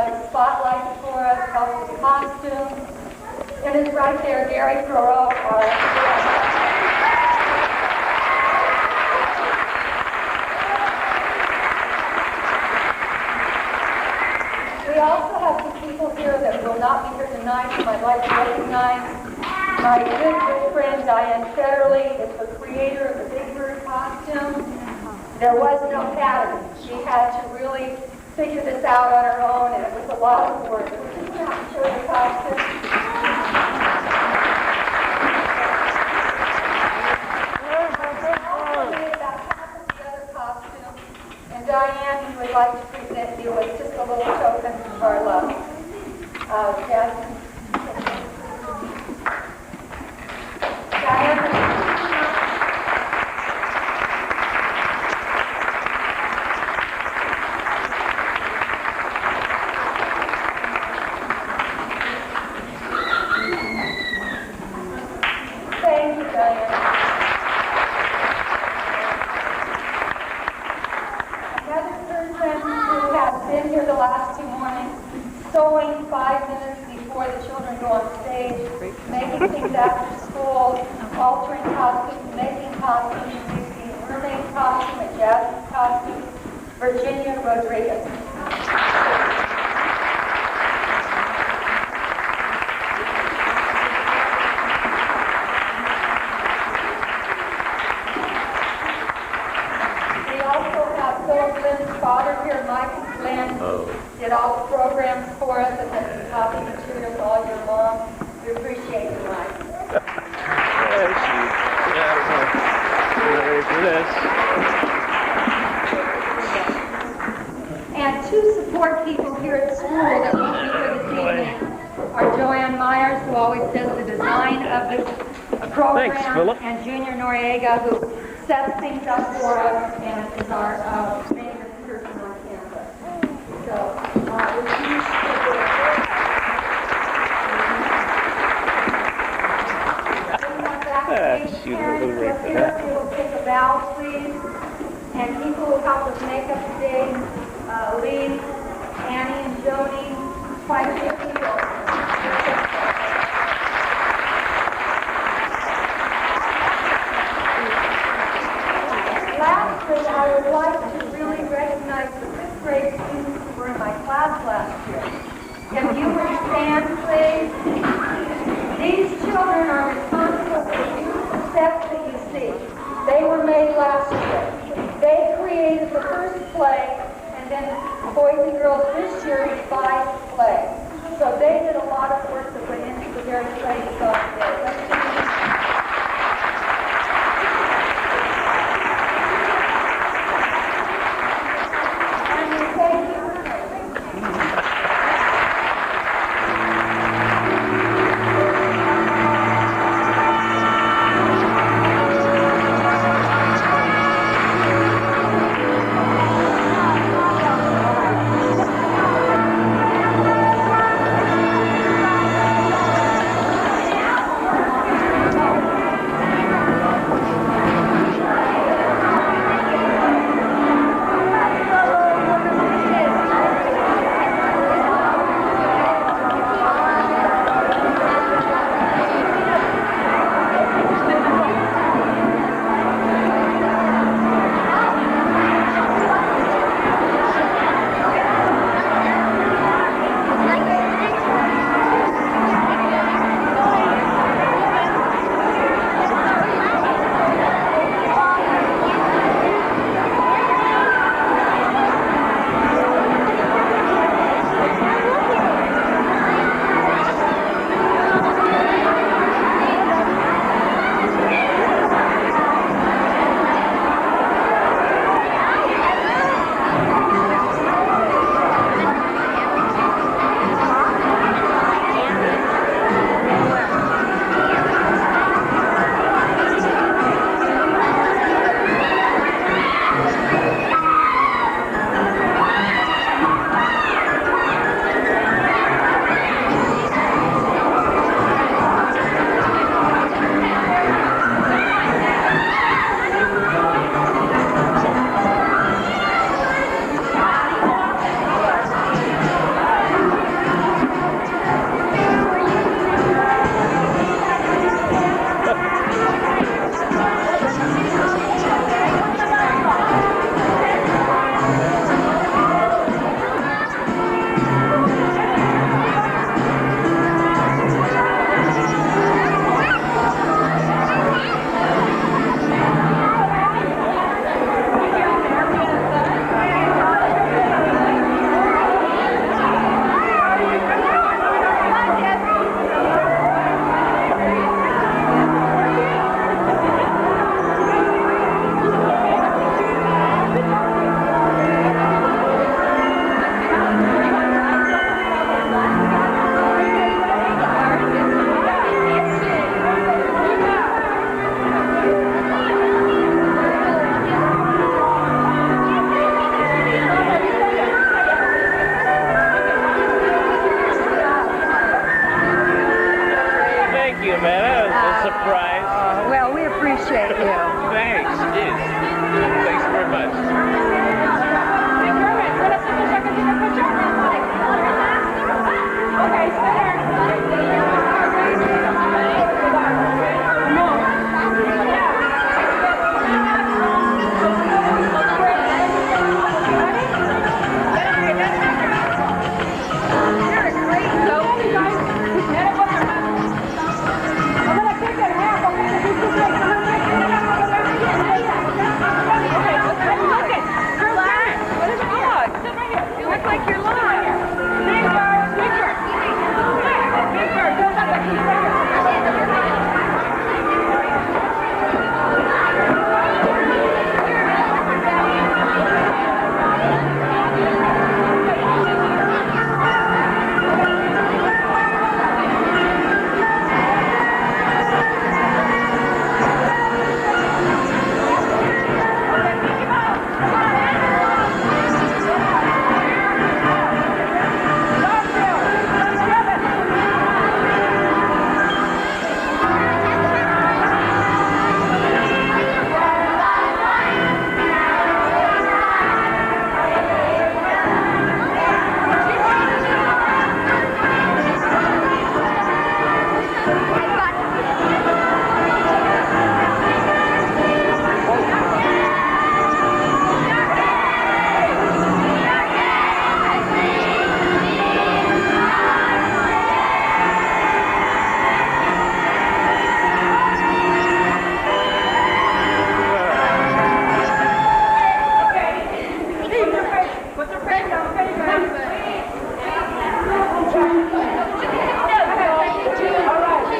to spotlight for us, help with costumes. And it's right there, Gary Thoreau. We also have some people here that will not be here tonight whom I'd like to recognize. My good friend Diane Federley is the creator of the Big Bird costume. There was no pattern. She had to really figure this out on her own, and it was a lot of work. Would you show the costume? Also made about half of the other costume, and Diane would like to present you with just a little token of our love. Jasmine. Diane. Sewing 5 minutes before the children go on stage, making things after school, altering costumes, making costumes, making a mermaid costume, a Jasmine costume, Virginia Rodriguez. We also have Philip Lynn's father here, Michael Lynn. Did all the programs for us and had some copy materials all year long. We appreciate you, Mike. Ready for this. And two support people here at school that won't be here this evening are Joanne Myers, who always does the design of the program, Thanks, Philip. and Junior Noriega, who sets things up for us and is our favorite person on campus. So, Shoot a little right for that. We will take a bow, please. And people who help us make up today, Lee, Annie, and Joni, quite a few people. Lastly, I would like to really recognize the 5th grade students who were in my class last year. If you would stand, please. These children are responsible for the beautiful sets that you see. They were made last year. They created the first play, and then boys and girls this year revised the play. So they did a lot of work that went into the very play you saw today. Let's do this.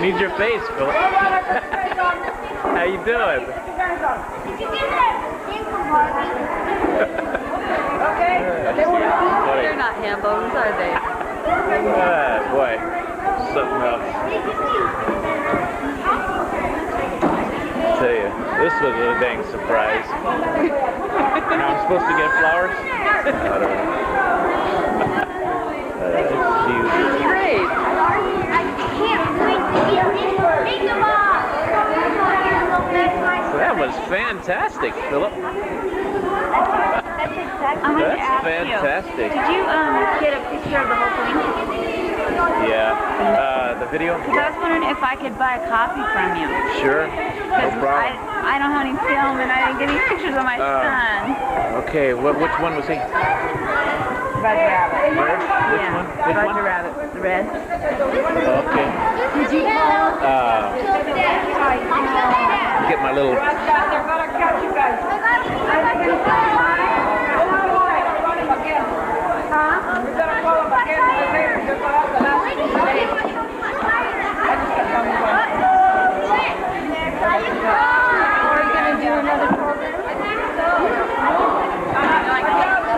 Need your face, Philip. How you doing? They're not hambos, are they? Boy, something else. I tell you, this was a dang surprise. Now I'm supposed to get flowers? I don't know. Huge. Great. I can't wait to get this big box. That was fantastic, Philip. That's exactly. I wanted to That's ask fantastic. you, did you get a picture of the whole thing? Yeah. The video? Because I was wondering if I could buy a copy from you. Sure. No Because problem. I don't have any film and I didn't get any pictures of my son. Okay, which one was he? Roger Rabbit. Where? Which Yeah, one? Which Roger one? Rabbit, the red. Okay. Did you Get my little...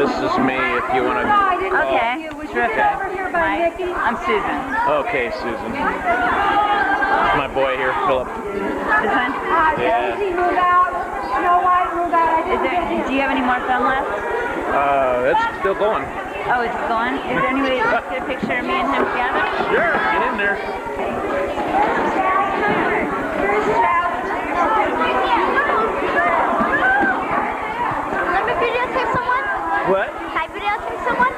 This is me if you want to... Okay, terrific. I'm Susan. Okay, Susan. This is my boy here, Philip. This one? Yeah. Do you have any more film left? It's still going. Oh, it's going? Is there any way to get a picture of me and him together? Sure, get in there. Let me videotape someone. What? Can I videotape someone?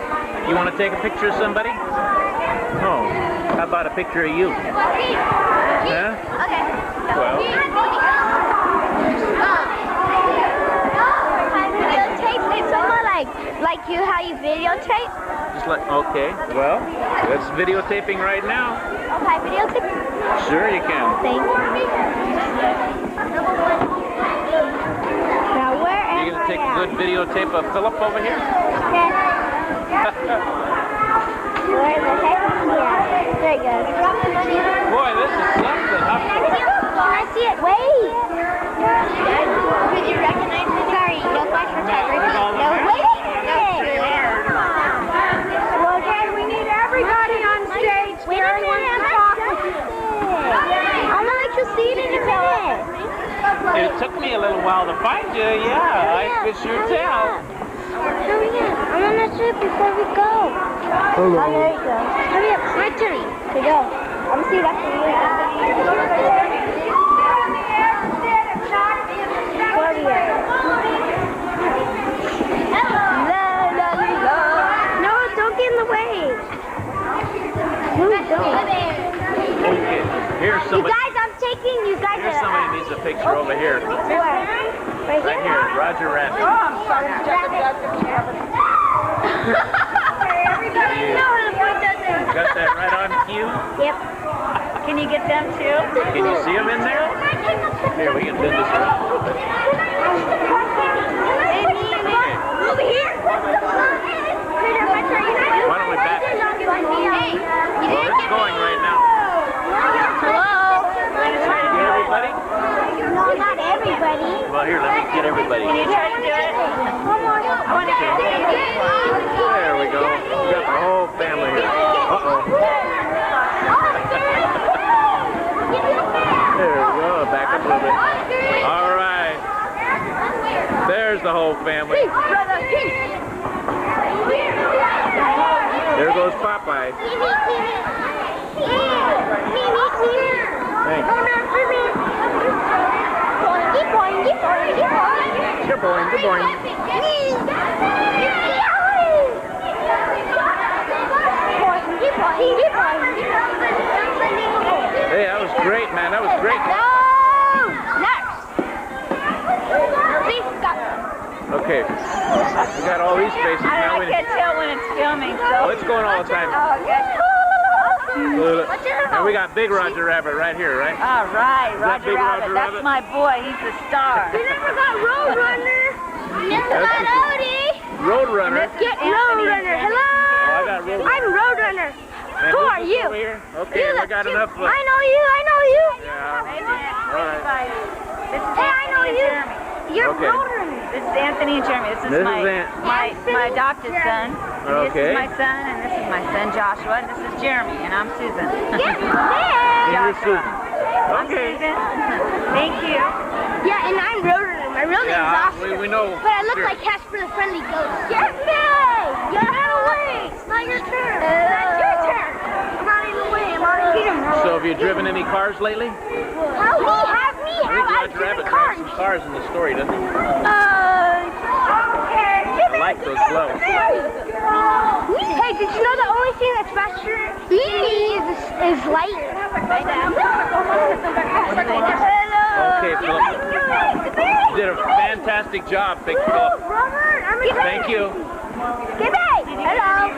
You want to take a picture of somebody? Oh, how about a picture of you? Huh? Okay. Well. Can I videotape someone like you how you videotape? Just like, okay, well, that's videotaping right now. Okay, videotape. Sure you can. Thank you. Now where am You gonna take a good videotape of Philip over here? Where the heck? Yeah. There it goes. Boy, this is something, huh? Can I see it? Wait. Did you recognize it? Sorry, no flash photography. No, wait a minute. Well, again, we need everybody on stage. Wait a Gary wants minute. to talk. I'm gonna let you see it in a minute. It took me a little while to find you, yeah, I could sure tell. Hurry up. I wanna see it before we go. Hello. Oh, there you go. Hurry up. My turn. Here you go. I'm gonna see it after you. No, don't get in the way. No, don't. Okay, here's You somebody. guys, I'm taking you guys. Here's somebody who needs a picture over here. Where? Right Right here, Roger Rabbit. No, the boy doesn't. Got that right on cue? Yep. Can you get them too? Can you see them in there? Here, we can bend this around. Over here. Why don't we back? Well, it's going right now. Hello. Get everybody? No, not everybody. Well, here, let me get everybody. Can you try to do it? I want to get it. There we go. We got the whole family here. Uh-oh. There we go. Back up a little bit. All right. There's the whole family. There goes Popeye. Thanks. Good boy, good boy. Hey, that was great, man. That was great. Okay. We got all these spaces now. I can't tell when it's filming, Oh, so. it's going all the time. Oh, okay. And we got Big Roger Rabbit right here, right? All right, that Roger big Rabbit. Roger That's Rabbit? my boy. He's the star. Roadrunner. Get Roadrunner. Hello. Oh, I got Roadrunner. I'm Roadrunner. Man, Who are you? over here? Okay, we got enough. I know you. Yeah. Hey, All right. This is Hey, I know Anthony and you. Jeremy. You're Okay. brother. This is Anthony and Jeremy. This is This is my adopted son. And This Okay. is my son, and this is my son Joshua, and this is Jeremy, and I'm Susan. Yes, And man. you're Susan. I'm Okay. Susan. Thank you. Yeah, and I'm Rotor. My real name's Yeah, Oscar. we know. But I look Sure. like Casper the Friendly Ghost. Yes, man. Get out of the way. It's not your turn. That's your turn. I'm not in the way. I'm already here. So have you driven any cars lately? How he have me? I think Have I Roger driven Rabbit cars? drives some cars in the story, doesn't he? Okay. I like those gloves. Hey, did you know the only thing that's faster than me is light? Okay, Philip. You did a fantastic job. Thank you, Philip. Thank you. Hello.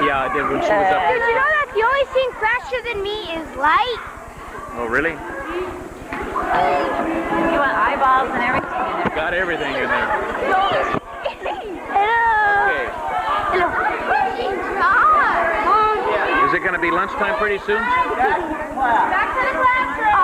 Yeah, I did when she was up. Did you know that the only thing faster than me is light? Oh, really? You want eyeballs and everything in there. Got everything in there. Hello. Okay. Hello. Is it going to be lunchtime pretty soon? Back to the classroom.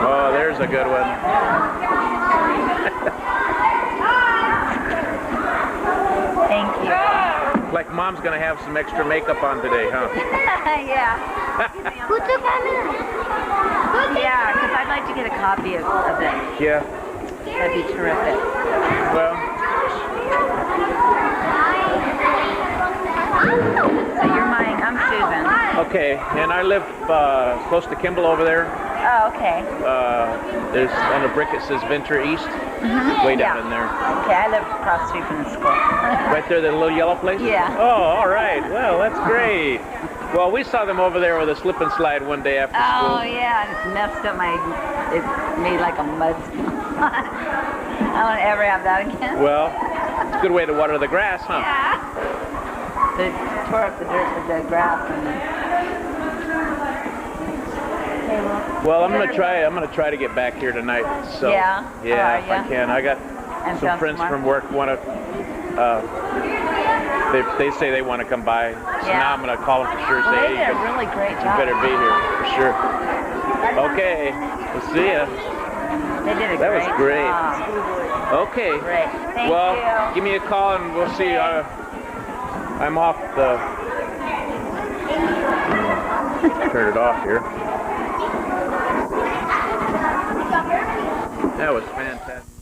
Oh, there's a good one. Thank you. Like Mom's going to have some extra makeup on today, huh? Yeah. Who took that minute? Yeah, because I'd like to get a copy of this. Yeah. That'd be terrific. Well, So you're mine. I'm Susan. okay. And I live close to Kimball over there. Oh, okay. There's on a brick it says Venture East. Way down in there. Okay, I live across the street from the school. Right there, the little yellow place? Yeah. Oh, all right. Well, that's great. Well, we saw them over there with a slip and slide one day after Oh, school. yeah, and it's messed up it made like a mud spot. I won't ever have that again. Well, it's a good way to water the grass, huh? Yeah. They tore up the grass. Well, I'm gonna try to get back here tonight. So Yeah? yeah, Are if I ya? can. I got And some film friends some from more? work want to. They say they want to come by. So Yeah. now I'm gonna call them for sure. Well, Say, they hey, did a you really great job. better be here for sure. Okay, we'll see ya. They did a That was great. job. Okay. Great. Thank Well, you. give me a call and we'll see. I'm off the. Turn it off here. That was fantastic.